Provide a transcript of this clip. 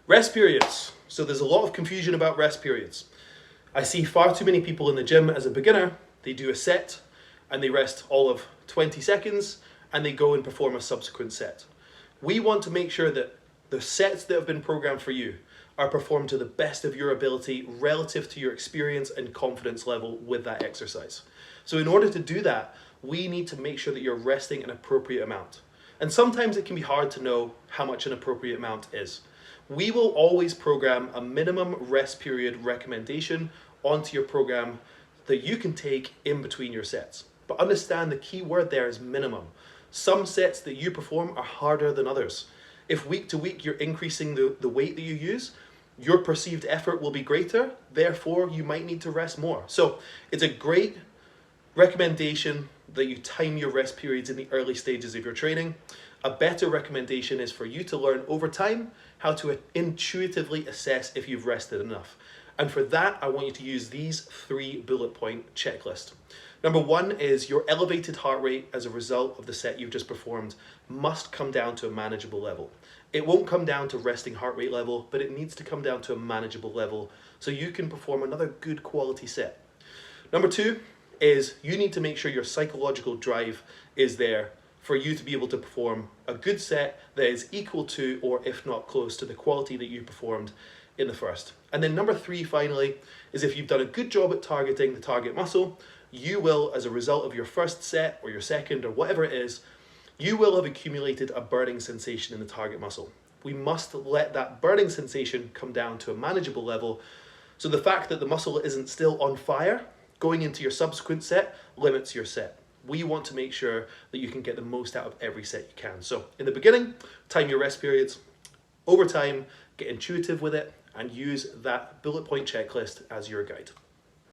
Rest periods. So there's a lot of confusion about rest periods. I see far too many people in the gym as a beginner. They do a set and they rest all of 20 seconds and they go and perform a subsequent set. We want to make sure that the sets that have been programmed for you are performed to the best of your ability relative to your experience and confidence level with that exercise. So in order to do that, we need to make sure that you're resting an appropriate amount. And sometimes it can be hard to know how much an appropriate amount is. We will always program a minimum rest period recommendation onto your program that you can take in between your sets. But understand the key word there is minimum. Some sets that you perform are harder than others. If week to week you're increasing the weight that you use, your perceived effort will be greater, therefore you might need to rest more. So it's a great recommendation that you time your rest periods in the early stages of your training. A better recommendation is for you to learn over time how to intuitively assess if you've rested enough. And for that, I want you to use these 3 bullet point checklist. Number 1 is your elevated heart rate as a result of the set you've just performed must come down to a manageable level. It won't come down to resting heart rate level, but it needs to come down to a manageable level so you can perform another good quality set. Number 2 is you need to make sure your psychological drive is there for you to be able to perform a good set that is equal to, or if not close to, the quality that you performed in the first. And then number 3, finally, is if you've done a good job at targeting the target muscle, you will, as a result of your first set or your second or whatever it is, you will have accumulated a burning sensation in the target muscle. We must let that burning sensation come down to a manageable level. So the fact that the muscle isn't still on fire going into your subsequent set limits your set. We want to make sure that you can get the most out of every set you can. So in the beginning, time your rest periods. Over time, get intuitive with it and use that bullet point checklist as your guide.